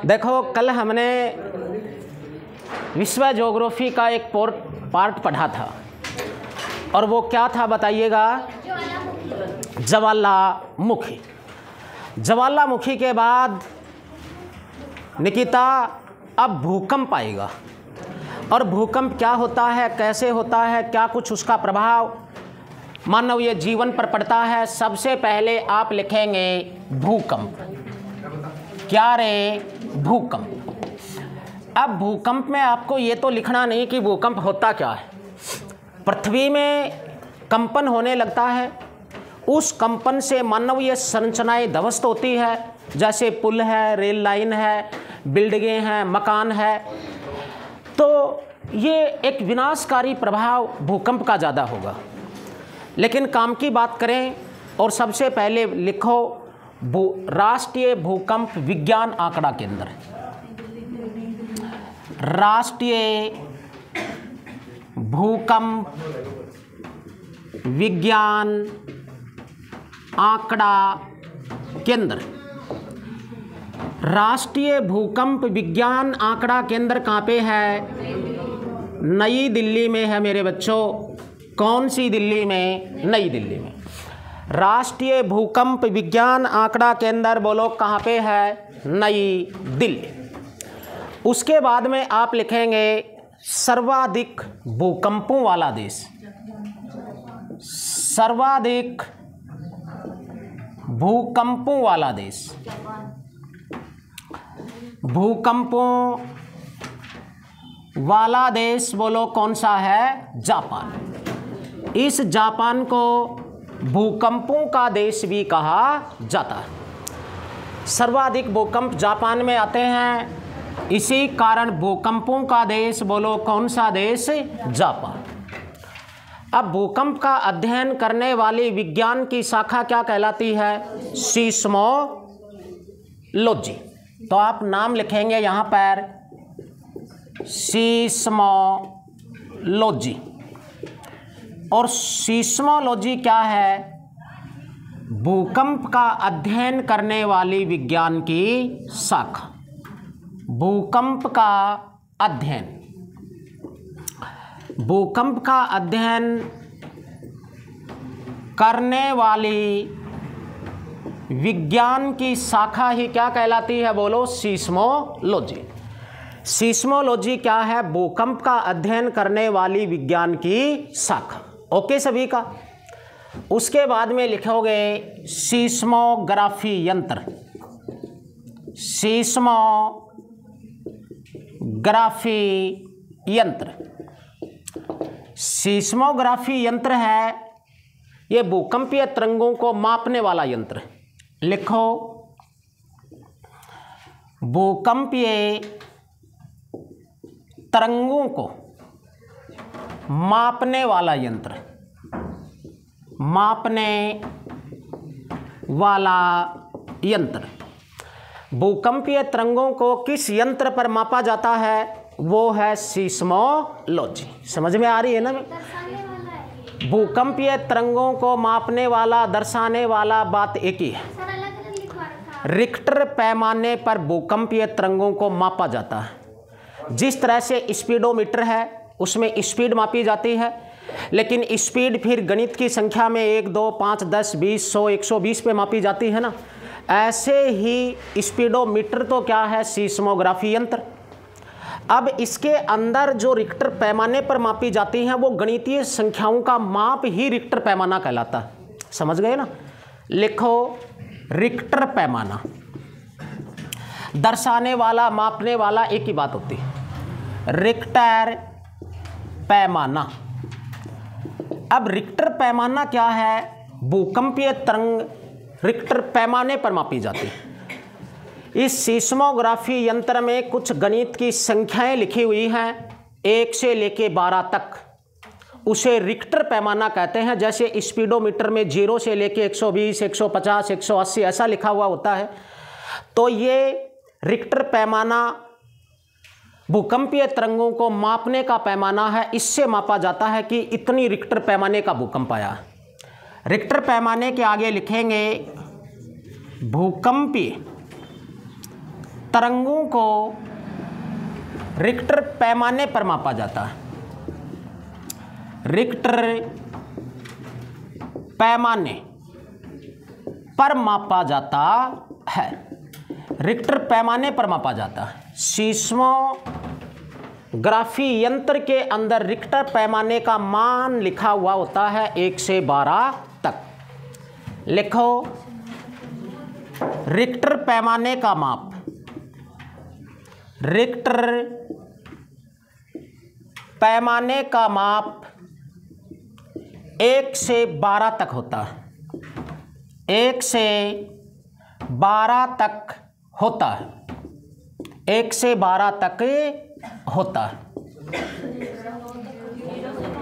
देखो, कल हमने विश्व ज्योग्राफी का एक पार्ट पढ़ा था और वो क्या था बताइएगा? ज्वालामुखी। ज्वालामुखी के बाद निकिता अब भूकंप आएगा। और भूकंप क्या होता है, कैसे होता है, क्या कुछ उसका प्रभाव मानवीय जीवन पर पड़ता है। सबसे पहले आप लिखेंगे भूकंप। क्या रे? भूकंप। अब भूकंप में आपको ये तो लिखना नहीं कि भूकंप होता क्या है। पृथ्वी में कंपन होने लगता है, उस कंपन से मानवीय संरचनाएं ध्वस्त होती है, जैसे पुल है, रेल लाइन है, बिल्डिंगें हैं, मकान है। तो ये एक विनाशकारी प्रभाव भूकंप का ज़्यादा होगा। लेकिन काम की बात करें और सबसे पहले लिखो राष्ट्रीय भूकंप विज्ञान आंकड़ा केंद्र। राष्ट्रीय भूकंप विज्ञान आंकड़ा केंद्र। राष्ट्रीय भूकंप विज्ञान आंकड़ा केंद्र कहाँ पे है? नई दिल्ली में है मेरे बच्चों। कौन सी दिल्ली में? नई दिल्ली में। राष्ट्रीय भूकंप विज्ञान आंकड़ा केंद्र बोलो कहाँ पे है? नई दिल्ली। उसके बाद में आप लिखेंगे सर्वाधिक भूकंपों वाला देश। सर्वाधिक भूकंपों वाला देश। भूकंपों वाला देश बोलो कौन सा है? जापान। इस जापान को भूकंपों का देश भी कहा जाता है। सर्वाधिक भूकंप जापान में आते हैं, इसी कारण भूकंपों का देश बोलो कौन सा देश? जापान। अब भूकंप का अध्ययन करने वाली विज्ञान की शाखा क्या कहलाती है? सीस्मोलॉजी। तो आप नाम लिखेंगे यहाँ पर सीस्मोलॉजी। और सीस्मोलॉजी क्या है? भूकंप का अध्ययन करने वाली विज्ञान की शाखा। भूकंप का अध्ययन, भूकंप का अध्ययन करने वाली विज्ञान की शाखा ही क्या कहलाती है बोलो? सीस्मोलॉजी। सीस्मोलॉजी क्या है? भूकंप का अध्ययन करने वाली विज्ञान की शाखा। ओके सभी का। उसके बाद में लिखोगे सीस्मोग्राफी यंत्र। सीस्मोग्राफी यंत्र। सीस्मोग्राफी यंत्र है ये भूकंपीय तरंगों को मापने वाला यंत्र। लिखो भूकंपीय तरंगों को मापने वाला यंत्र। मापने वाला यंत्र। भूकंपीय तरंगों को किस यंत्र पर मापा जाता है? वो है सीस्मोलॉजी। समझ में आ रही है ना? भूकंपीय तरंगों को मापने वाला, दर्शाने वाला बात एक ही है। रिक्टर पैमाने पर भूकंपीय तरंगों को मापा जाता है। जिस तरह से स्पीडोमीटर है उसमें स्पीड मापी जाती है, लेकिन स्पीड फिर गणित की संख्या में 1, 2, 5, 10, 20, 100, 120 पे मापी जाती है ना। ऐसे ही स्पीडोमीटर तो क्या है? सीस्मोग्राफी यंत्र। अब इसके अंदर जो रिक्टर पैमाने पर मापी जाती हैं वो गणितीय संख्याओं का माप ही रिक्टर पैमाना कहलाता है। समझ गए ना? लिखो रिक्टर पैमाना। दर्शाने वाला, मापने वाला एक ही बात होती है। रिक्टर पैमाना। अब रिक्टर पैमाना क्या है? भूकंपीय तरंग रिक्टर पैमाने पर मापी जाती है। इस सीस्मोग्राफी यंत्र में कुछ गणित की संख्याएं लिखी हुई हैं 1 से लेके 12 तक। उसे रिक्टर पैमाना कहते हैं। जैसे स्पीडोमीटर में 0 से लेके 120, 150, 180 ऐसा लिखा हुआ होता है। तो ये रिक्टर पैमाना भूकंपीय तरंगों को मापने का पैमाना है। इससे मापा जाता है कि इतनी रिक्टर पैमाने का भूकंप आया। रिक्टर पैमाने के आगे लिखेंगे भूकंपीय तरंगों को रिक्टर पैमाने पर मापा जाता है। रिक्टर पैमाने पर मापा जाता है। रिक्टर पैमाने पर मापा जाता है। सीस्मोग्राफी यंत्र के अंदर रिक्टर पैमाने का मान लिखा हुआ होता है 1 से 12 तक। लिखो, रिक्टर पैमाने का माप, रिक्टर पैमाने का माप 1 से 12 तक होता है। 1 से 12 तक होता है। 1 से 12 तक होता है।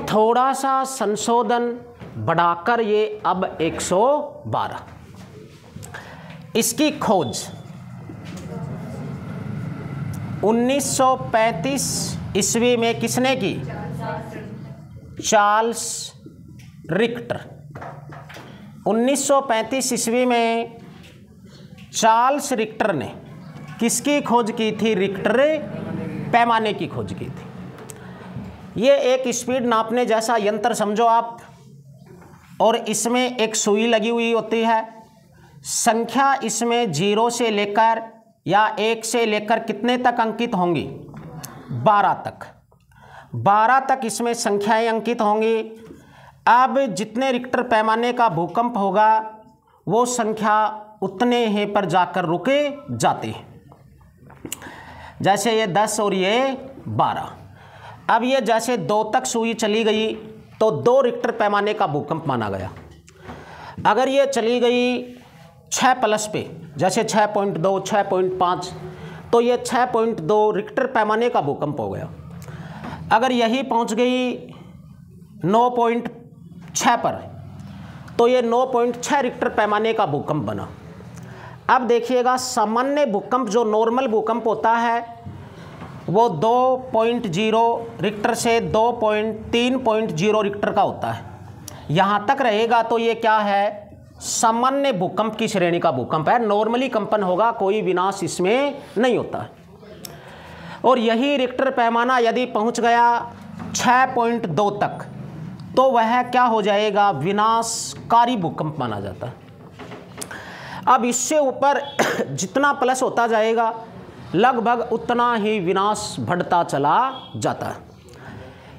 थोड़ा सा संशोधन बढ़ाकर ये अब 112। इसकी खोज 1935 ईस्वी में किसने की? Charles Richter. 1935 ईस्वी में चार्ल्स रिक्टर ने किसकी खोज की थी? रिक्टर पैमाने की खोज की थी। ये एक स्पीड नापने जैसा यंत्र समझो आप, और इसमें एक सुई लगी हुई होती है। संख्या इसमें 0 से लेकर या 1 से लेकर कितने तक अंकित होंगी? 12 तक। 12 तक इसमें संख्याएं अंकित होंगी। अब जितने रिक्टर पैमाने का भूकंप होगा वो संख्या उतने ही पर जाकर रुके जाती है। जैसे ये 10 और ये 12। अब ये जैसे 2 तक सुई चली गई तो 2 रिक्टर पैमाने का भूकंप माना गया। अगर ये चली गई 6 प्लस पे, जैसे 6.2, 6.5, तो ये 6.2 रिक्टर पैमाने का भूकंप हो गया। अगर यही पहुंच गई 9.6 पर, तो ये 9.6 रिक्टर पैमाने का भूकंप बना। अब देखिएगा, सामान्य भूकंप जो नॉर्मल भूकंप होता है वो 2.0 रिक्टर से 3.0 रिक्टर का होता है। यहाँ तक रहेगा तो ये क्या है? सामान्य भूकंप की श्रेणी का भूकंप है। नॉर्मली कंपन होगा, कोई विनाश इसमें नहीं होता है। और यही रिक्टर पैमाना यदि पहुँच गया 6.2 तक तो वह क्या हो जाएगा? विनाशकारी भूकंप माना जाता है। अब इससे ऊपर जितना प्लस होता जाएगा लगभग उतना ही विनाश बढ़ता चला जाता है।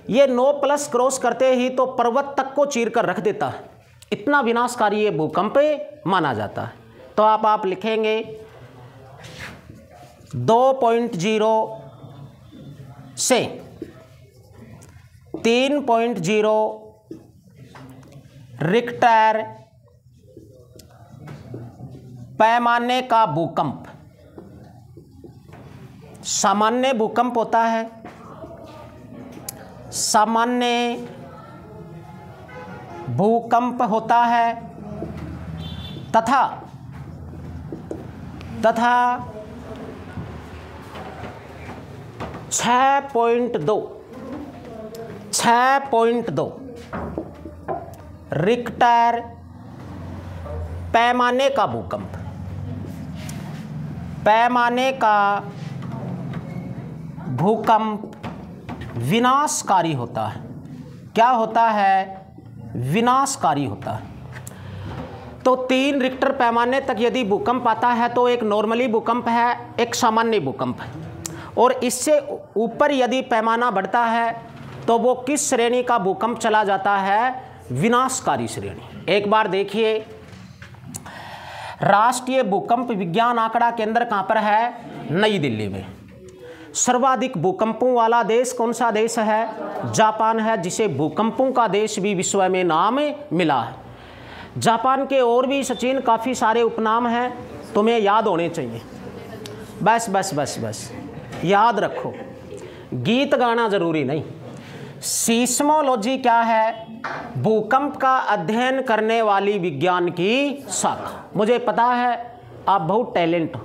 ये 9+ क्रॉस करते ही तो पर्वत तक को चीर कर रख देता है। इतना विनाशकारी ये भूकंप माना जाता है। तो आप लिखेंगे 2.0 से 3.0 रिक्टर पैमाने का भूकंप सामान्य भूकंप होता है। सामान्य भूकंप होता है तथा 6.2 रिक्टर पैमाने का भूकंप, पैमाने का भूकंप विनाशकारी होता है। क्या होता है? विनाशकारी होता है। तो 3 रिक्टर पैमाने तक यदि भूकंप आता है तो एक नॉर्मली भूकंप है, एक सामान्य भूकंप है। और इससे ऊपर यदि पैमाना बढ़ता है तो वो किस श्रेणी का भूकंप चला जाता है? विनाशकारी श्रेणी। एक बार देखिए, राष्ट्रीय भूकंप विज्ञान आंकड़ा केंद्र कहाँ पर है? नई दिल्ली में। सर्वाधिक भूकंपों वाला देश कौन सा देश है? जापान है, जिसे भूकंपों का देश भी विश्व में नाम मिला है। जापान के और भी सचिन काफ़ी सारे उपनाम हैं, तुम्हें याद होने चाहिए। बस बस बस बस याद रखो, गीत गाना जरूरी नहीं। सीस्मोलॉजी क्या है? भूकंप का अध्ययन करने वाली विज्ञान की शाखा। मुझे पता है आप बहुत टैलेंट हो,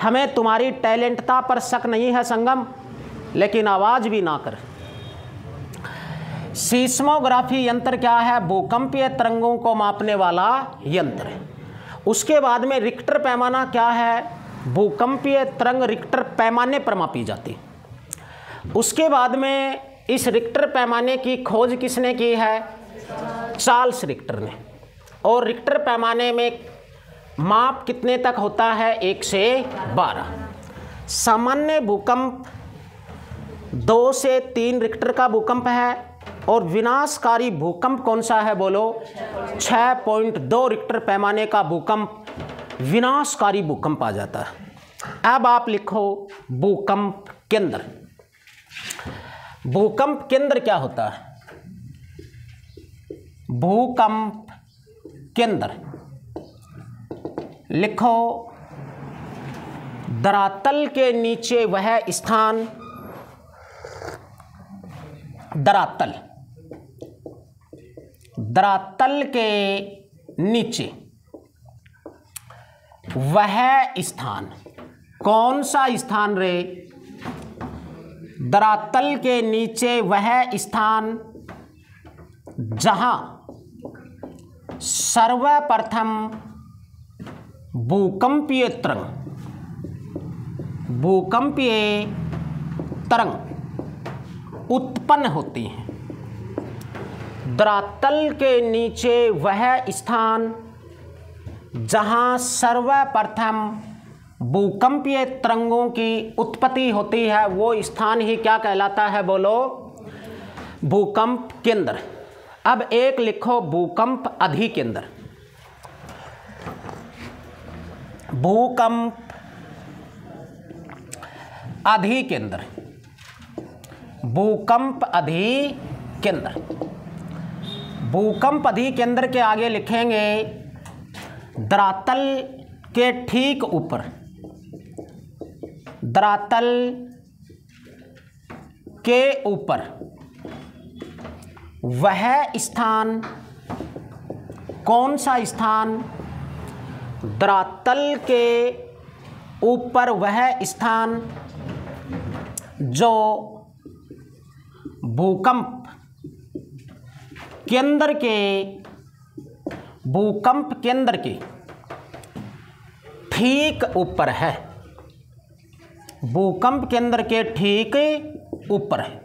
हमें तुम्हारी टैलेंटता पर शक नहीं है संगम, लेकिन आवाज़ भी ना कर। सीस्मोग्राफी यंत्र क्या है? भूकंपीय तरंगों को मापने वाला यंत्र है। उसके बाद में रिक्टर पैमाना क्या है? भूकंपीय तरंग रिक्टर पैमाने पर मापी जाती। उसके बाद में इस रिक्टर पैमाने की खोज किसने की है? चार्ल्स रिक्टर ने। और रिक्टर पैमाने में माप कितने तक होता है? 1 से 12। सामान्य भूकंप 2 से 3 रिक्टर का भूकंप है और विनाशकारी भूकंप कौन सा है? बोलो। 6.2 रिक्टर पैमाने का भूकंप विनाशकारी भूकंप आ जाता है। अब आप लिखो भूकंप केंद्र। भूकंप केंद्र क्या होता है? भूकंप केंद्र लिखो, धरातल के नीचे वह स्थान, धरातल के नीचे वह स्थान। कौन सा स्थान रे? धरातल के नीचे वह स्थान जहां सर्वप्रथम भूकंपीय तरंग उत्पन्न होती हैं। धरातल के नीचे वह स्थान जहां सर्वप्रथम भूकंपीय तरंगों की उत्पत्ति होती है, वो स्थान ही क्या कहलाता है? बोलो। भूकंप केंद्र। अब एक लिखो भूकंप अधिकेंद्र। भूकंप अधिकेंद्र, भूकंप अधिकेंद्र। भूकंप अधिकेंद्र के आगे लिखेंगे धरातल के ठीक ऊपर, धरातल के ऊपर वह स्थान। कौन सा स्थान? धरातल के ऊपर वह स्थान जो भूकंप केंद्र के ठीक ऊपर है। भूकंप केंद्र के ठीक ऊपर है।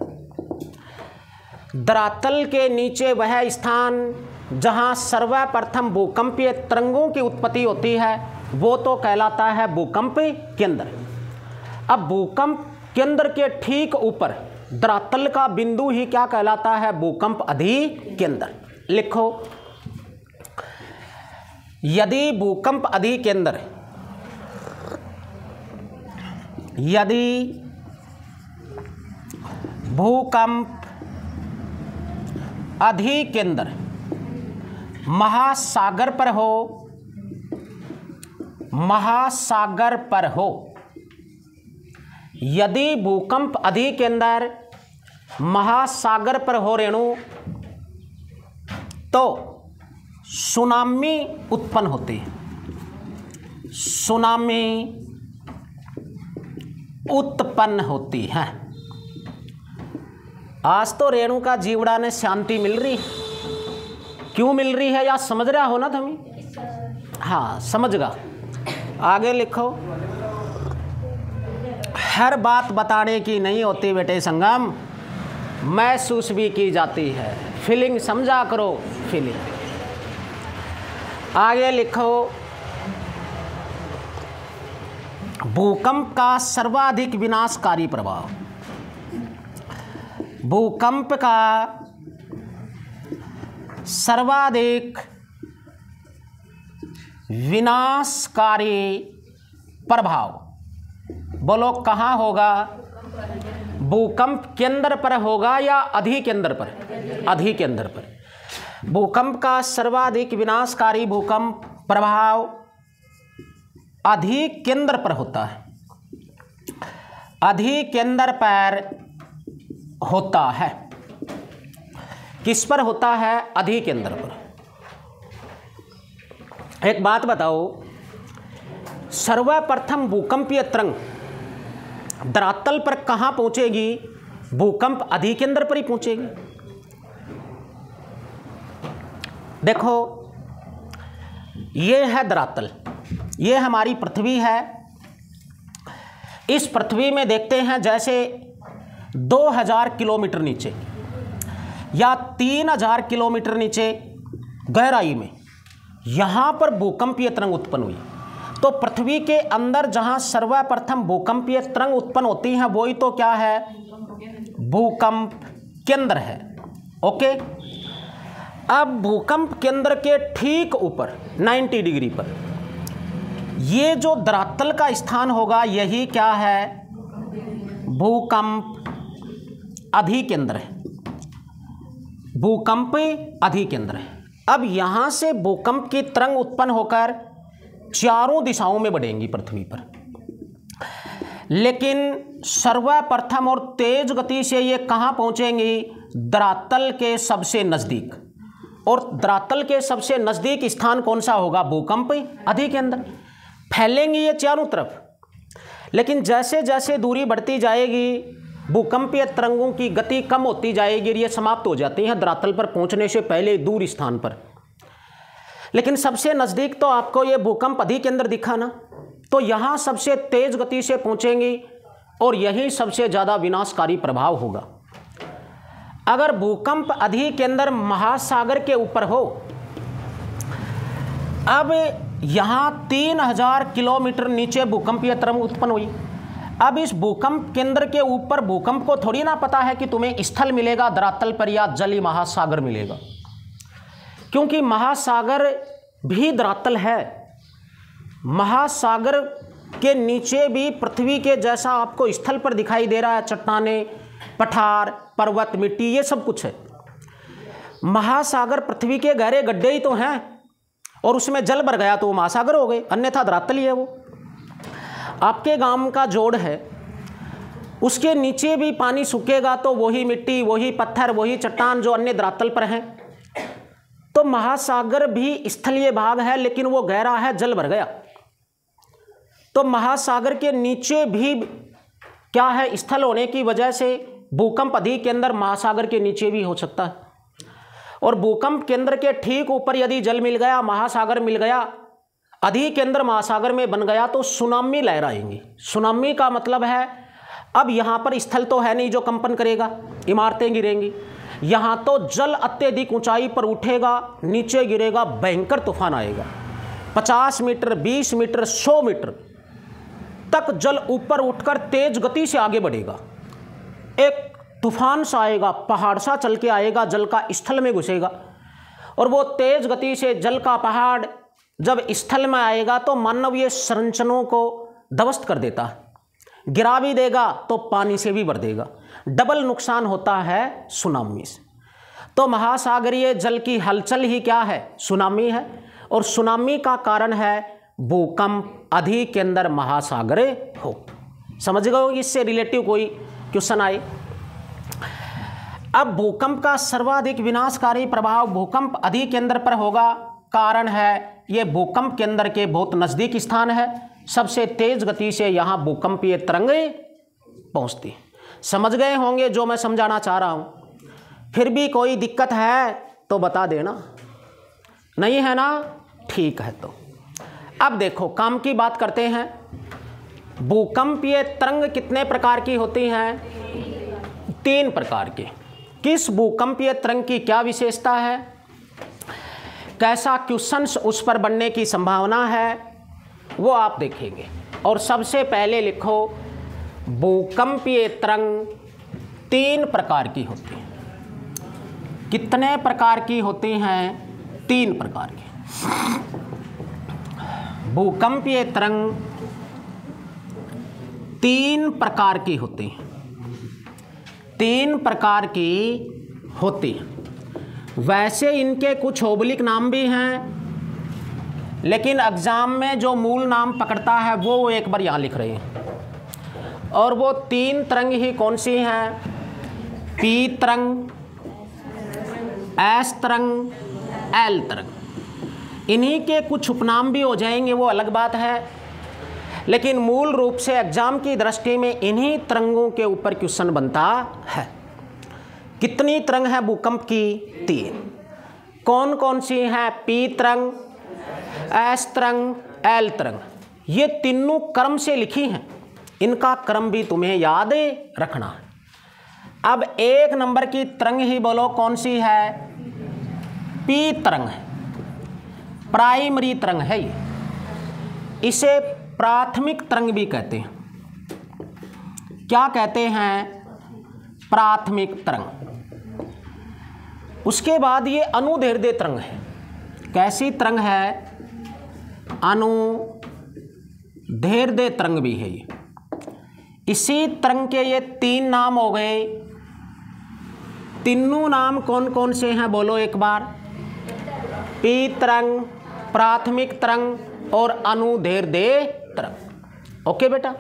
धरातल के नीचे वह स्थान जहां सर्वप्रथम भूकंपीय तरंगों की उत्पत्ति होती है, वो तो कहलाता है भूकंप केंद्र। अब भूकंप केंद्र के ठीक ऊपर धरातल का बिंदु ही क्या कहलाता है? भूकंप अधिकेंद्र। लिखो, यदि भूकंप अधिकेंद्र, यदि भूकंप अधिकेंद्र महासागर पर हो, महासागर पर हो, यदि भूकंप अधिकेंद्र महासागर पर हो रेणु, तो सुनामी उत्पन्न होती है। सुनामी उत्पन्न होती है। आज तो रेणु का जीवड़ा ने शांति मिल रही। क्यों मिल रही है? या समझ रहा हो ना तुम्हें? हाँ, समझगा। आगे लिखो, हर बात बताने की नहीं होती बेटे संगम, महसूस भी की जाती है। फीलिंग समझा करो, फीलिंग। आगे लिखो, भूकंप का सर्वाधिक विनाशकारी प्रभाव। भूकंप का सर्वाधिक विनाशकारी प्रभाव बोलो कहाँ होगा? भूकंप केंद्र पर होगा या अधिकेंद्र पर? अधिकेंद्र पर। भूकंप का सर्वाधिक विनाशकारी भूकंप प्रभाव अधिकेंद्र पर होता है। अधिकेंद्र पर होता है। किस पर होता है? अधिकेंद्र पर। एक बात बताओ, सर्वप्रथम भूकंपीय तरंग धरातल पर कहां पहुंचेगी? भूकंप अधिकेंद्र पर ही पहुंचेगी। देखो, ये है धरातल, ये हमारी पृथ्वी है इस पृथ्वी में देखते हैं जैसे 2000 किलोमीटर नीचे या 3000 किलोमीटर नीचे गहराई में यहाँ पर भूकंपीय तरंग उत्पन्न हुई, तो पृथ्वी के अंदर जहाँ सर्वप्रथम भूकंपीय तरंग उत्पन्न होती हैं वही तो क्या है, भूकंप केंद्र है। ओके, अब भूकंप केंद्र के ठीक ऊपर 90 डिग्री पर ये जो धरातल का स्थान होगा यही क्या है, भूकंप अधिकेंद्र है, भूकंप अधिकेंद्र है। अब यहां से भूकंप की तरंग उत्पन्न होकर चारों दिशाओं में बढ़ेंगी पृथ्वी पर, लेकिन सर्वप्रथम और तेज गति से ये कहां पहुंचेंगी, धरातल के सबसे नजदीक। और धरातल के सबसे नजदीक स्थान कौन सा होगा, भूकंप अधिकेंद्र। फैलेंगी ये चारों तरफ, लेकिन जैसे जैसे दूरी बढ़ती जाएगी भूकंपीय तरंगों की गति कम होती जाएगी, ये समाप्त हो जाती हैं धरातल पर पहुंचने से पहले दूर स्थान पर। लेकिन सबसे नज़दीक तो आपको ये भूकंप अधिकेंद्र दिखा ना, तो यहाँ सबसे तेज गति से पहुंचेंगी और यही सबसे ज़्यादा विनाशकारी प्रभाव होगा। अगर भूकंप अधिकेंद्र महासागर के ऊपर हो, अब यहाँ 3000 किलोमीटर नीचे भूकंपीय तरंग उत्पन्न हुई। अब इस भूकंप केंद्र के ऊपर भूकंप को थोड़ी ना पता है कि तुम्हें स्थल मिलेगा धरातल पर या जली महासागर मिलेगा, क्योंकि महासागर भी धरातल है। महासागर के नीचे भी पृथ्वी के जैसा आपको स्थल पर दिखाई दे रहा है, चट्टानें, पठार, पर्वत, मिट्टी, ये सब कुछ है। महासागर पृथ्वी के गहरे गड्ढे ही तो हैं, और उसमें जल भर गया तो वो महासागर हो गए, अन्यथा धरातल ही है वो। आपके गांव का जोड़ है, उसके नीचे भी पानी सूखेगा तो वही मिट्टी, वही पत्थर, वही चट्टान जो अन्य धरातल पर हैं। तो महासागर भी स्थलीय भाग है, लेकिन वो गहरा है, जल भर गया। तो महासागर के नीचे भी क्या है, स्थल होने की वजह से भूकंप अधिकेंद्र महासागर के नीचे भी हो सकता है। और भूकंप केंद्र के ठीक ऊपर यदि जल मिल गया, महासागर मिल गया, अधिकेंद्र महासागर में बन गया, तो सुनामी लहराएंगी। सुनामी का मतलब है अब यहाँ पर स्थल तो है नहीं जो कंपन करेगा, इमारतें गिरेंगी, यहाँ तो जल अत्यधिक ऊंचाई पर उठेगा, नीचे गिरेगा, भयंकर तूफान आएगा। 50 मीटर, 20 मीटर, 100 मीटर तक जल ऊपर उठकर तेज गति से आगे बढ़ेगा। एक तूफान सा आएगा, पहाड़ सा चल के आएगा, जल का स्थल में घुसेगा, और वो तेज गति से जल का पहाड़ जब स्थल में आएगा तो मानवीय संरचनाओं को ध्वस्त कर देता है, गिरा भी देगा तो पानी से भी भर देगा। डबल नुकसान होता है सुनामी से। तो महासागरीय जल की हलचल ही क्या है, सुनामी है, और सुनामी का कारण है भूकंप अधिकेंद्र महासागर हो। समझ गए, इससे रिलेटिव कोई क्वेश्चन आए। अब भूकंप का सर्वाधिक विनाशकारी प्रभाव भूकंप अधिकेंद्र पर होगा। कारण है ये भूकंप केंद्र के बहुत नज़दीक स्थान है, सबसे तेज गति से यहाँ भूकंपीय तरंगें पहुँचती। समझ गए होंगे जो मैं समझाना चाह रहा हूँ। फिर भी कोई दिक्कत है तो बता देना, नहीं है ना, ठीक है। तो अब देखो काम की बात करते हैं। भूकंपीय तरंग कितने प्रकार की होती हैं, 3 प्रकार की। किस भूकंपीय तरंग की क्या विशेषता है, कैसा क्वेश्चंस उस पर बनने की संभावना है, वो आप देखेंगे। और सबसे पहले लिखो, भूकंपीय तरंग 3 प्रकार की होती हैं। कितने प्रकार की होती हैं, 3 प्रकार की। भूकंपीय तरंग 3 प्रकार की होती हैं, 3 प्रकार की होती हैं। वैसे इनके कुछ ओब्लिक नाम भी हैं, लेकिन एग्जाम में जो मूल नाम पकड़ता है वो एक बार यहाँ लिख रहे हैं। और वो 3 तरंग ही कौन सी हैं, पी तरंग, एस तरंग, एल तरंग। इन्हीं के कुछ उपनाम भी हो जाएंगे, वो अलग बात है, लेकिन मूल रूप से एग्जाम की दृष्टि में इन्हीं तरंगों के ऊपर क्वेश्चन बनता है। कितनी तरंग है भूकंप की, 3। कौन कौन सी हैं, पी तरंग, एस तरंग, एल तरंग। ये तीनों क्रम से लिखी हैं, इनका क्रम भी तुम्हें याद रखना है। अब 1 नंबर की तरंग ही बोलो कौन सी है? पी तरंग है, प्राइमरी तरंग है ये। इसे प्राथमिक तरंग भी कहते हैं। क्या कहते हैं? प्राथमिक तरंग। उसके बाद ये अनुदैर्ध्य तरंग है। कैसी तरंग है? अनुदैर्ध्य तरंग भी है ये। इसी तरंग के ये 3 नाम हो गए। तीनों नाम कौन कौन से हैं बोलो एक बार? पी तरंग, प्राथमिक तरंग और अनुदैर्ध्य तरंग। ओके बेटा।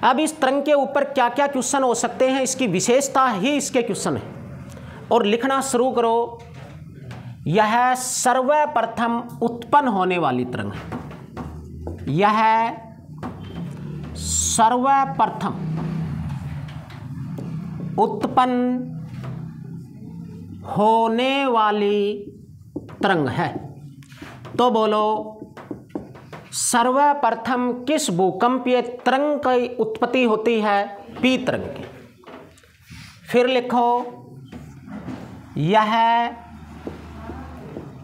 अब इस तरंग के ऊपर क्या क्या क्वेश्चन हो सकते हैं, इसकी विशेषता ही इसके क्वेश्चन है। और लिखना शुरू करो। यह सर्वप्रथम उत्पन्न होने वाली तरंग है। यह सर्वप्रथम उत्पन्न होने वाली तरंग है। तो बोलो सर्वप्रथम किस भूकंपीय तरंग की उत्पत्ति होती है? पी तरंग की। फिर लिखो यह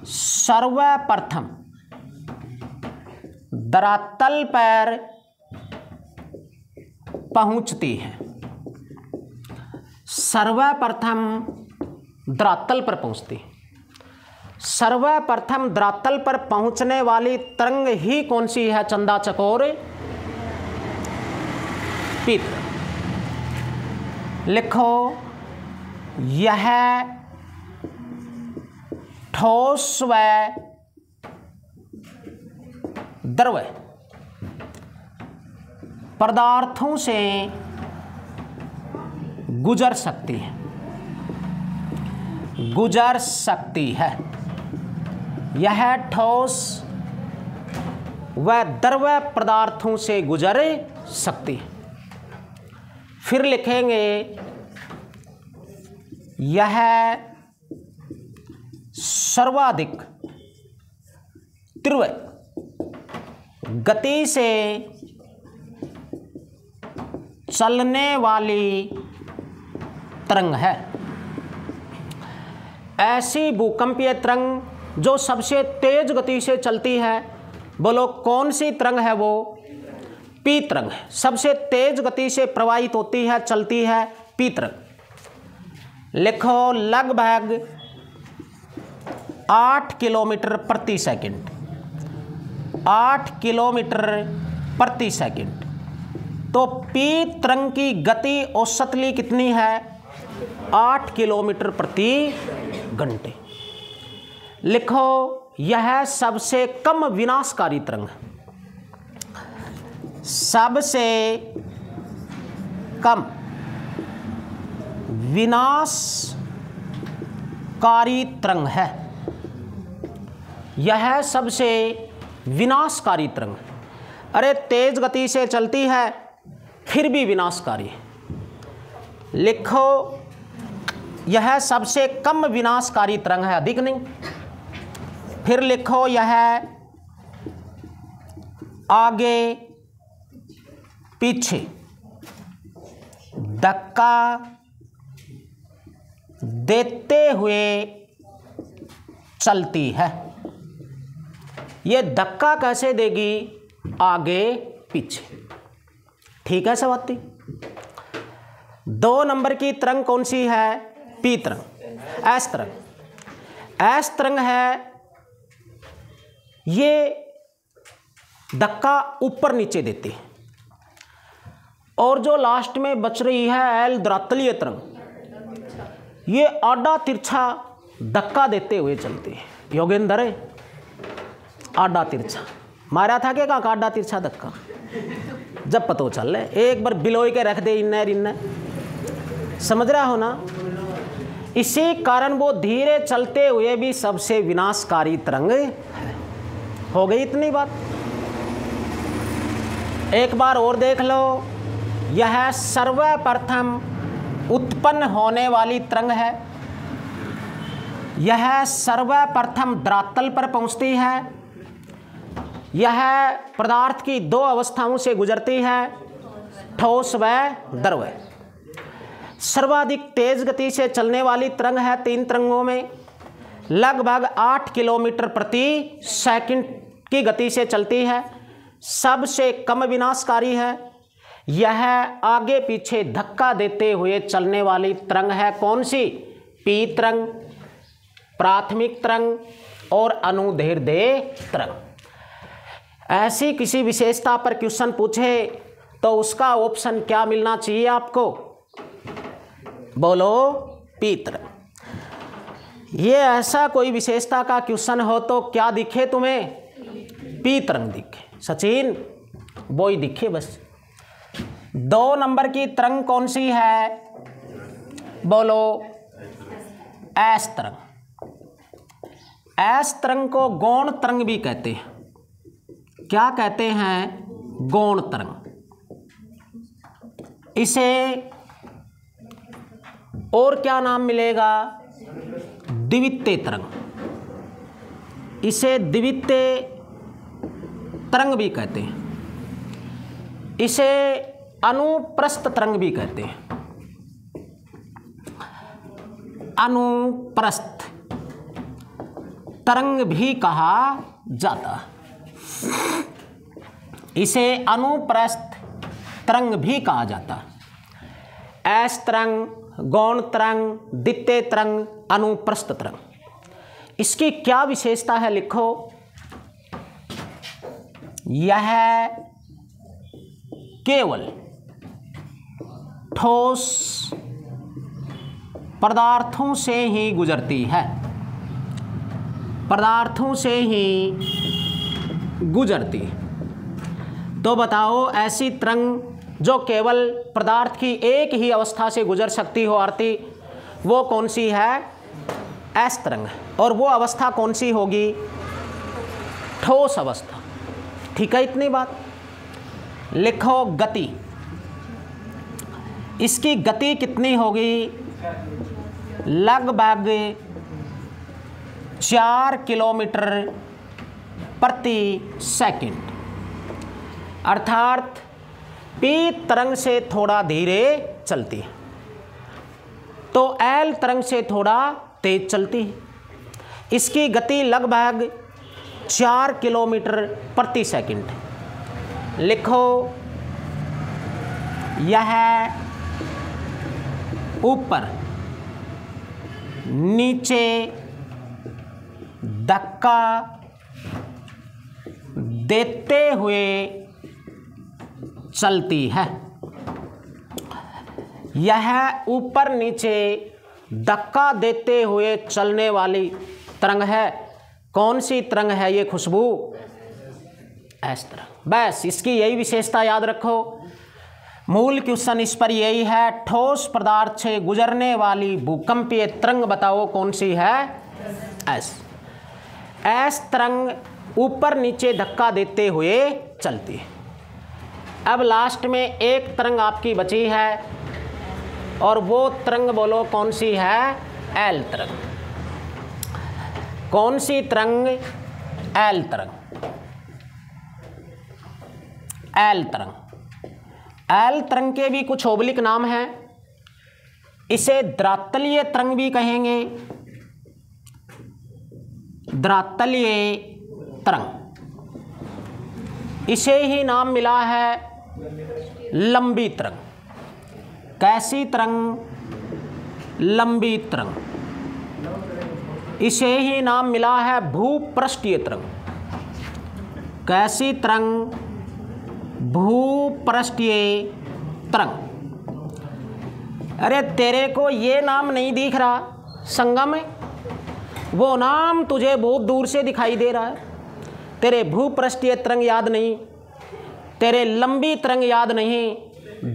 सर्वप्रथम धरातल पर पहुंचती है। सर्वप्रथम धरातल पर पहुंचती है। सर्वप्रथम धरातल पर पहुंचने वाली तरंग ही कौन सी है चंदा चकोर? पी तरंग। लिखो यह ठोस व द्रव पदार्थों से गुजर सकती है। गुजर सकती है। यह ठोस व द्रव पदार्थों से गुजर सकती है। फिर लिखेंगे यह सर्वाधिक तीव्र गति से चलने वाली तरंग है। ऐसी भूकंपीय तरंग जो सबसे तेज गति से चलती है, बोलो कौन सी तरंग है? वो पी तरंग है। सबसे तेज गति से प्रवाहित होती है, चलती है, पी तरंग। लिखो लगभग 8 किलोमीटर प्रति सेकंड। 8 किलोमीटर प्रति सेकंड। तो पी तरंग की गति औसतली कितनी है? 8 किलोमीटर प्रति घंटे। लिखो यह सबसे कम विनाशकारी तरंग है। सबसे कम विनाशकारी तरंग है। यह सबसे विनाशकारी तरंग है। अरे तेज गति से चलती है फिर भी विनाशकारी है। लिखो यह सबसे कम विनाशकारी तरंग है, अधिक नहीं। फिर लिखो यह आगे पीछे धक्का देते हुए चलती है। ये धक्का कैसे देगी? आगे पीछे। ठीक है सवाती। 2 नंबर की तरंग कौन सी है? पी तरंग। एस तरंग। एस तरंग है, ये धक्का ऊपर नीचे देती है। और जो लास्ट में बच रही है एल धरातलीय तरंग, ये आड़ा तिरछा धक्का देते हुए चलती है। योगेंद्र आड़ा तिरछा मारा था क्या? आड़ा तिरछा धक्का जब पता चल रहे एक बार बिलोई के रख दे इन्ने समझ रहा हो ना। इसी कारण वो धीरे चलते हुए भी सबसे विनाशकारी तरंग है। हो गई इतनी बात। एक बार और देख लो। यह सर्वप्रथम उत्पन्न होने वाली तरंग है। यह सर्वप्रथम धरातल पर पहुंचती है। यह पदार्थ की दो अवस्थाओं से गुजरती है, ठोस व द्रव। सर्वाधिक तेज गति से चलने वाली तरंग है 3 तरंगों में, लगभग 8 किलोमीटर प्रति सेकंड की गति से चलती है। सबसे कम विनाशकारी है। यह आगे पीछे धक्का देते हुए चलने वाली तरंग है। कौन सी? पी तरंग, प्राथमिक तरंग और अनुदैर्ध्य तरंग। ऐसी किसी विशेषता पर क्वेश्चन पूछे तो उसका ऑप्शन क्या मिलना चाहिए आपको? बोलो, पी तरंग। ये ऐसा कोई विशेषता का क्वेश्चन हो तो क्या दिखे तुम्हें? पी तरंग दिखे। सचिन, वो ही दिखे बस। 2 नंबर की तरंग कौन सी है? बोलो, एस तरंग। एस तरंग को गौण तरंग भी कहते हैं। क्या कहते हैं? गौण तरंग। इसे और क्या नाम मिलेगा? द्वितीय तरंग। इसे द्वितीय तरंग भी कहते हैं। इसे अनुप्रस्थ तरंग भी कहते हैं। अनुप्रस्थ तरंग भी कहा जाता है। इसे अनुप्रस्थ तरंग भी कहा जाता है। एस तरंग, गौण तरंग, द्वितीय तरंग, अनुप्रस्थ तरंग। इसकी क्या विशेषता है? लिखो। यह केवल ठोस पदार्थों से ही गुजरती है। पदार्थों से ही गुजरती है। तो बताओ, ऐसी तरंग जो केवल पदार्थ की एक ही अवस्था से गुजर सकती हो आरती, वो कौन सी है? एस तरंग। और वो अवस्था कौन सी होगी? ठोस अवस्था। ठीक है, इतनी बात। लिखो गति। इसकी गति कितनी होगी? लगभग 4 किलोमीटर प्रति सेकंड। अर्थात पी तरंग से थोड़ा धीरे चलती है तो एल तरंग से थोड़ा तेज चलती है। इसकी गति लगभग 4 किलोमीटर प्रति सेकंड। लिखो, यह ऊपर नीचे धक्का देते हुए चलती है। यह ऊपर नीचे धक्का देते हुए चलने वाली तरंग है। कौन सी तरंग है ये खुशबू? इस तरंग। बस इसकी यही विशेषता याद रखो। मूल क्वेश्चन इस पर यही है, ठोस पदार्थ से गुजरने वाली भूकंपीय तरंग बताओ कौन सी है? एस तरंग ऊपर नीचे धक्का देते हुए चलती है। अब लास्ट में एक तरंग आपकी बची है और वो तरंग बोलो कौन सी है? एल तरंग। कौन सी तरंग? एल तरंग। एल तरंग। एल तरंग के भी कुछ ओब्लिक नाम हैं। इसे द्रातलीय तरंग भी कहेंगे। द्रातलीय तरंग। इसे ही नाम मिला है लंबी तरंग। कैसी तरंग? लंबी तरंग। इसे ही नाम मिला है भूपृष्ठीय तरंग। कैसी तरंग? भूपृष्ठीय तरंग। अरे तेरे को ये नाम नहीं दिख रहा संगम में? वो नाम तुझे बहुत दूर से दिखाई दे रहा है। तेरे भूपृष्ठीय तरंग याद नहीं, तेरे लंबी तरंग याद नहीं,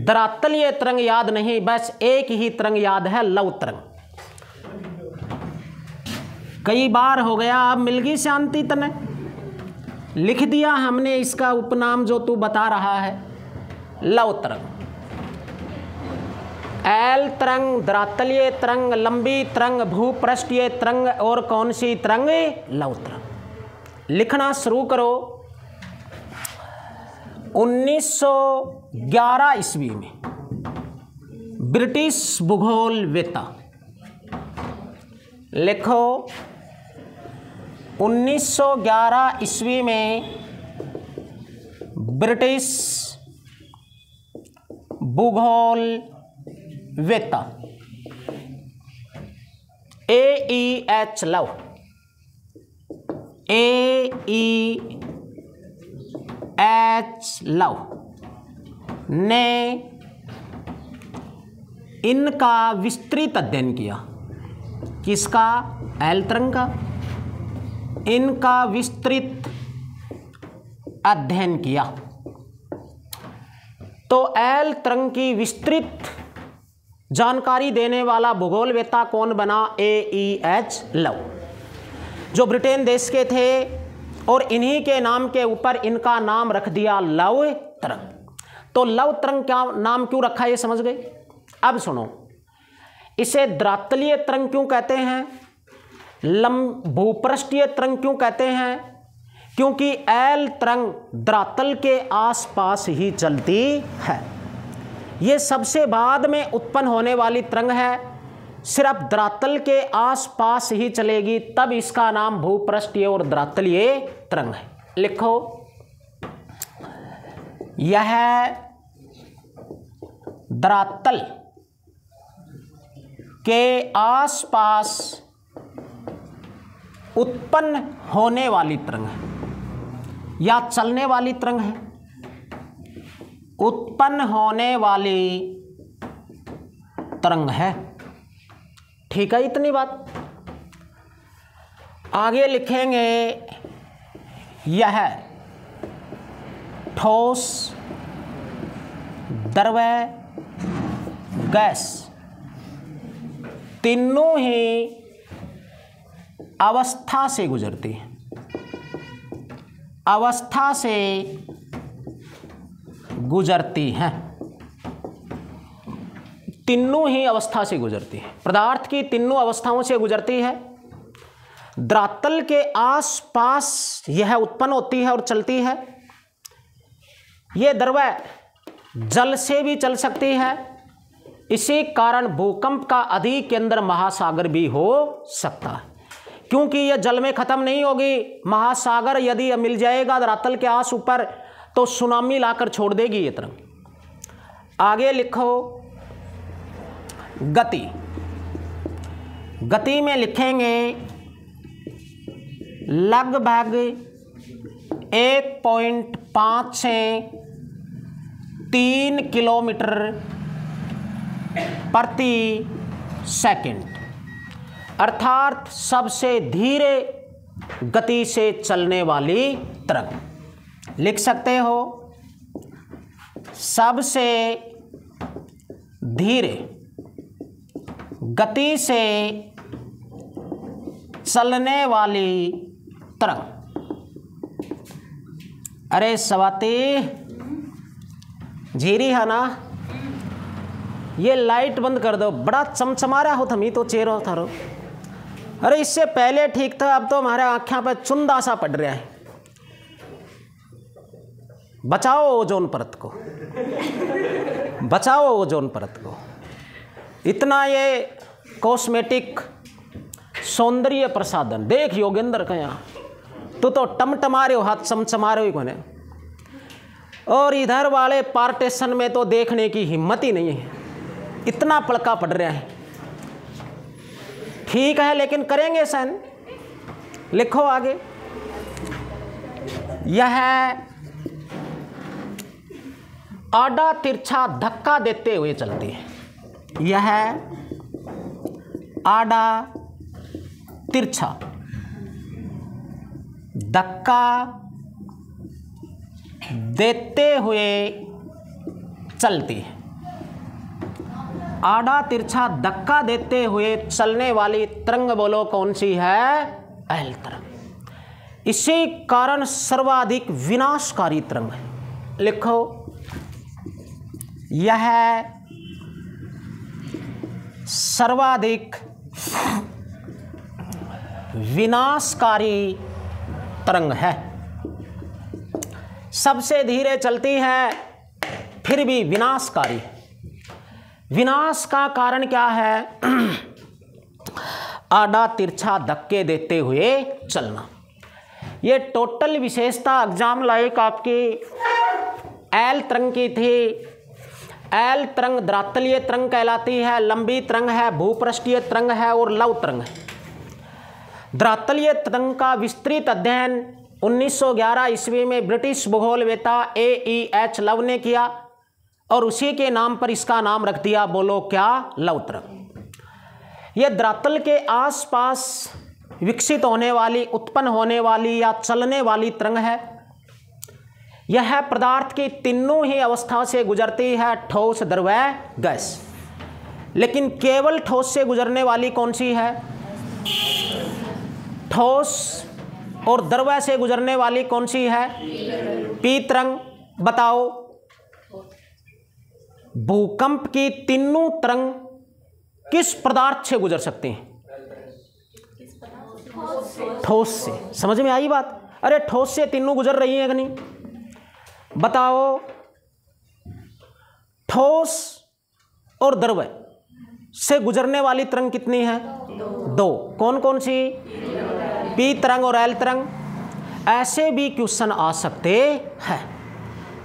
द्रातलीय तरंग याद नहीं, बस एक ही तरंग याद है, लव तरंग। कई बार हो गया, अब मिल गई शांति तने। लिख दिया हमने इसका उपनाम जो तू बता रहा है, लव तरंग। एल तरंग, द्रातलीय तरंग, लंबी तरंग, भूपृष्ठीय तरंग और कौन सी तरंग? लव तरंग। लिखना शुरू करो। 1911 ईस्वी में ब्रिटिश भूगोलवेत्ता, लिखो 1911 ईस्वी में ब्रिटिश भूगोलवेत्ता AEH लव, AEH लव ने इनका विस्तृत अध्ययन किया। किसका? एल तरंग का। इनका विस्तृत अध्ययन किया। तो एल तरंग की विस्तृत जानकारी देने वाला भूगोलवेत्ता कौन बना? AEH लव, जो ब्रिटेन देश के थे और इन्हीं के नाम के ऊपर इनका नाम रख दिया लव तरंग। तो लव तरंग क्या नाम क्यों रखा, ये समझ गए? अब सुनो, इसे द्रातलीय तरंग क्यों कहते हैं? भूपृष्ठीय तरंग क्यों कहते हैं? क्योंकि एल तरंग द्रातल के आसपास ही चलती है। ये सबसे बाद में उत्पन्न होने वाली तरंग है, सिर्फ द्रातल के आसपास ही चलेगी, तब इसका नाम भूपृष्ठीय और द्रातलीय तरंग है। लिखो, यह द्रातल के आसपास उत्पन्न होने वाली तरंग है या चलने वाली तरंग है। उत्पन्न होने वाली तरंग है। ठीक है, इतनी बात। आगे लिखेंगे, यह ठोस, द्रव्य, गैस तीनों ही अवस्था से गुजरती है। अवस्था से गुजरती हैं, तीनों ही अवस्था से गुजरती है। पदार्थ की तीनों अवस्थाओं से गुजरती है। द्रातल के आसपास यह उत्पन्न होती है और चलती है। यह द्रव्य जल से भी चल सकती है। इसी कारण भूकंप का अधिक केंद्र महासागर भी हो सकता है, क्योंकि यह जल में खत्म नहीं होगी। महासागर यदि मिल जाएगा धरातल के आस ऊपर तो सुनामी लाकर छोड़ देगी ये तरंग। आगे लिखो, गति। गति में लिखेंगे लगभग 1.5 से 3 किलोमीटर प्रति सेकंड, अर्थात सबसे धीरे गति से चलने वाली तरंग। लिख सकते हो, सबसे धीरे गति से चलने वाली तरंग। अरे स्वाति, झीरी है ना? ये लाइट बंद कर दो, बड़ा चमचमा रहा हो थमी तो चेहरा थारो। अरे इससे पहले ठीक था, अब तो हमारे आँखों पर चुंदा सा पड़ रहा है। बचाओ ओजोन परत को, बचाओ ओजोन परत को। इतना ये कॉस्मेटिक सौंदर्य प्रसाधन देख योगेंद्र का, यहाँ तो टमटमा रहे हो, हाथ चमचमा रहे हो कोने। और इधर वाले पार्टीशन में तो देखने की हिम्मत ही नहीं है, इतना पड़का पड़ रहा है। ठीक है, लेकिन करेंगे सहन। लिखो आगे, यह आड़ा तिरछा धक्का देते हुए चलती है। यह आड़ा तिरछा धक्का देते हुए चलती है। आड़ा तिरछा धक्का देते हुए चलने वाली तरंग बोलो कौन सी है? एल तरंग। इसी कारण सर्वाधिक विनाशकारी तरंग है। लिखो, यह सर्वाधिक विनाशकारी तरंग है। सबसे धीरे चलती है, फिर भी विनाशकारी। विनाश का कारण क्या है? आड़ा तिरछा धक्के देते हुए चलना। ये टोटल विशेषता एग्जाम लाइक आपकी एल तरंग की थी। एल तरंग द्रातलीय तरंग कहलाती है, लंबी तरंग है, भूपृष्ठीय तरंग है और लव तरंग है। द्रातलीय तरंग का विस्तृत अध्ययन 1911 ईस्वी में ब्रिटिश भूगोलवेता AEH लव ने किया और उसी के नाम पर इसका नाम रख दिया, बोलो क्या? लव तरंग। यह द्रातल के आसपास विकसित होने वाली, उत्पन्न होने वाली या चलने वाली तरंग है। यह पदार्थ की तीनों ही अवस्था से गुजरती है, ठोस, द्रव्य, गैस। लेकिन केवल ठोस से गुजरने वाली कौन सी है? ठोस। और द्रव्य से गुजरने वाली कौन सी है? पी तरंग। बताओ, भूकंप की तीनों तरंग किस पदार्थ से गुजर सकती हैं? ठोस से। समझ में आई बात? अरे ठोस से तीनों गुजर रही हैं कि नहीं? बताओ, ठोस और द्रव्य से गुजरने वाली तरंग कितनी है? दो। कौन कौन सी? पी तरंग और एल तरंग। ऐसे भी क्वेश्चन आ सकते हैं।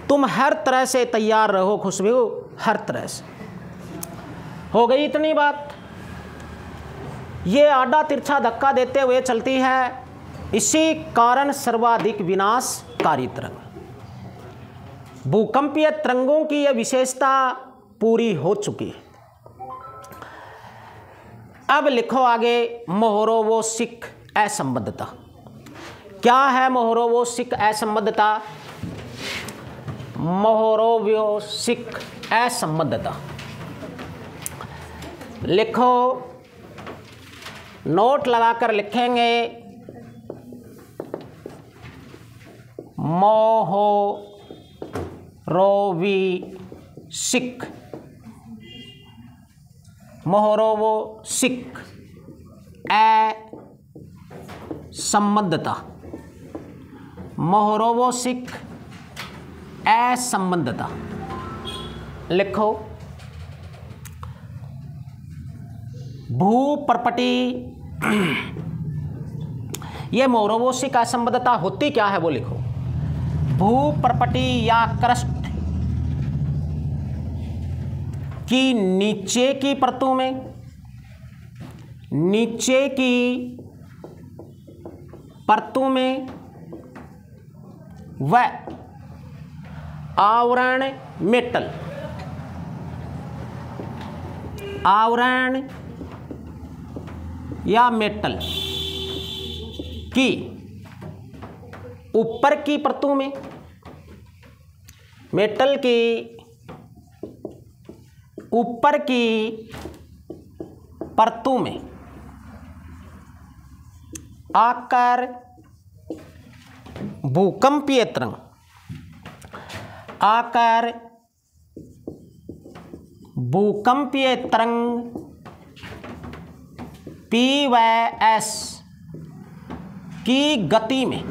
तुम हर तरह से तैयार रहो खुशबू, हर तरह से। हो गई इतनी बात। ये आड़ा तिरछा धक्का देते हुए चलती है, इसी कारण सर्वाधिक विनाशकारी तरंग। भूकंपीय तरंगों की यह विशेषता पूरी हो चुकी है। अब लिखो आगे, मोहरोवोसिक असंबद्धता। क्या है मोहरोवोसिक असंबद्धता? मोहरोवोसिक असंबद्धता लिखो, नोट लगाकर लिखेंगे, मोहरोवोसिक, मोहरोवोसिक असंबद्धता, मोहरोवोसिक असंबद्धता लिखो। भूपर्पटी, ये मोहरोवोसिक असंबद्धता होती क्या है वो लिखो। भूपर्पटी या क्रस्ट की नीचे की परतों में, नीचे की परतों में व आवरण मेटल, आवरण या मेटल की ऊपर की परतों में, मेटल की ऊपर की परतों में आकर भूकंपीय तरंग, आकर भूकंपीय तरंग P व S की गति में,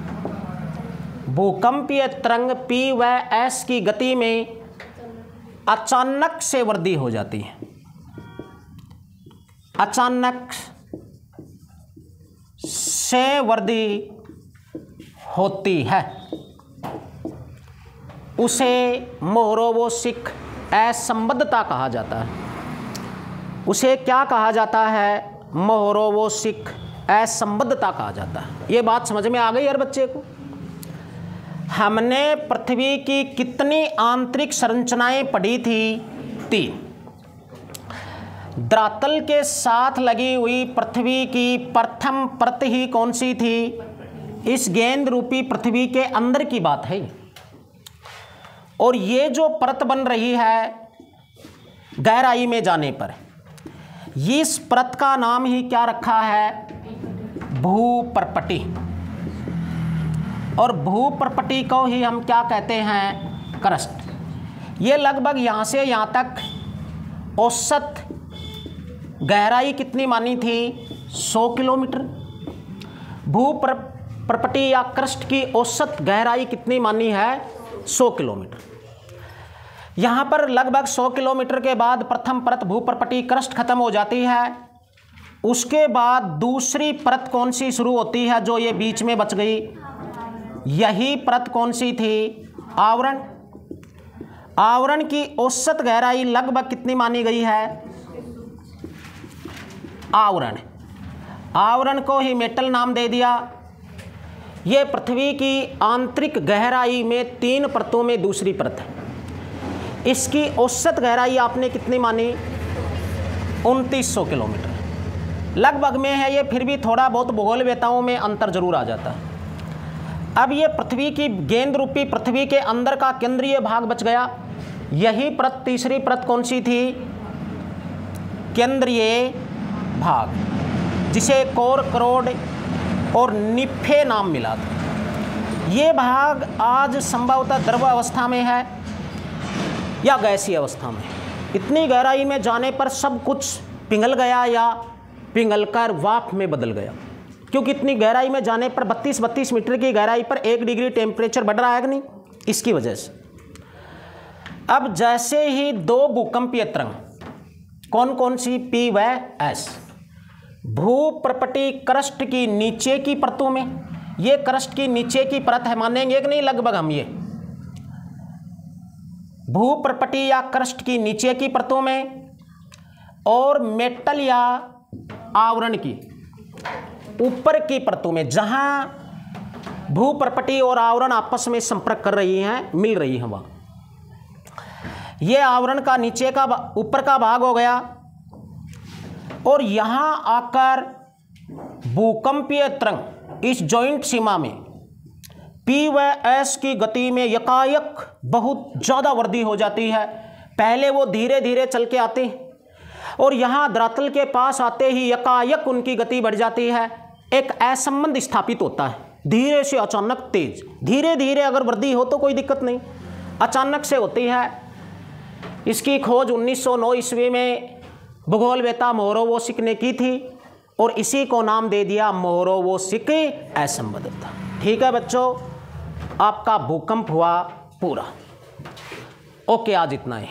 भूकंपीय तरंग P व S की गति में अचानक से वृद्धि हो जाती है। अचानक से वृद्धि होती है, उसे मोहरोवोसिक असंबद्धता कहा जाता है। उसे क्या कहा जाता है? मोहरोवोसिक असंबद्धता कहा जाता है। ये बात समझ में आ गई यार बच्चे को? हमने पृथ्वी की कितनी आंतरिक संरचनाएं पढ़ी थी? 3। द्रातल के साथ लगी हुई पृथ्वी की प्रथम परत ही कौन सी थी? इस गेंद रूपी पृथ्वी के अंदर की बात है। और ये जो परत बन रही है गहराई में जाने पर, इस परत का नाम ही क्या रखा है? भूपर्पटी। और भूपर्पटी को ही हम क्या कहते हैं? क्रस्ट। ये लगभग यहाँ से यहाँ तक औसत गहराई कितनी मानी थी? 100 किलोमीटर। भूपर्पटी या क्रस्ट की औसत गहराई कितनी मानी है? 100 किलोमीटर। यहाँ पर लगभग 100 किलोमीटर के बाद प्रथम परत भूपर्पटीय क्रस्ट खत्म हो जाती है। उसके बाद दूसरी परत कौन सी शुरू होती है जो ये बीच में बच गई? यही परत कौन सी थी? आवरण। आवरण की औसत गहराई लगभग कितनी मानी गई है? आवरण को ही मेटल नाम दे दिया। ये पृथ्वी की आंतरिक गहराई में 3 परतों में दूसरी परत है। इसकी औसत गहराई आपने कितनी मानी? 2900 किलोमीटर लगभग में है ये, फिर भी थोड़ा बहुत भूगोलवेताओं में अंतर जरूर आ जाता है। अब ये पृथ्वी की गेंद रूपी पृथ्वी के अंदर का केंद्रीय भाग बच गया। यही परत, तीसरी परत कौन सी थी? केंद्रीय भाग, जिसे कोर, करोड और निफे नाम मिला था। ये भाग आज संभवतः द्रव अवस्था में है या गैसीय अवस्था में। इतनी गहराई में जाने पर सब कुछ पिघल गया या पिघलकर वाष्प में बदल गया, क्योंकि इतनी गहराई में जाने पर 32 मीटर की गहराई पर 1 डिग्री टेम्परेचर बढ़ रहा है कि नहीं, इसकी वजह से। अब जैसे ही 2 भूकंपीय तरंग, कौन कौन सी? P व S, भूपर्पटीय क्रस्ट की नीचे की परतों में, ये क्रस्ट की नीचे की परत है, मानेंगे कि नहीं? लगभग हम ये भूपर्पटीय या क्रस्ट की नीचे की परतों में, और मेटल या आवरण की ऊपर की परतों में, जहां भूपर्पटीय और आवरण आपस में संपर्क कर रही हैं, मिल रही हैं वहां। ये आवरण का नीचे का ऊपर का भाग हो गया, और यहां आकर भूकंपीय तरंग इस जॉइंट सीमा में P व S की गति में यकायक बहुत ज़्यादा वृद्धि हो जाती है। पहले वो धीरे धीरे चल के आते हैं, और यहाँ धरातल के पास आते ही यकायक उनकी गति बढ़ जाती है। एक असंबंध स्थापित होता है, धीरे से अचानक तेज। धीरे धीरे अगर वृद्धि हो तो कोई दिक्कत नहीं, अचानक से होती है। इसकी खोज 1909 ईस्वी में भूगोलवेता मोरोवोसिक ने की थी, और इसी को नाम दे दिया मोरोवोसिक असंबद्धता। ठीक है बच्चों, आपका भूकंप हुआ पूरा। ओके, आज इतना ही।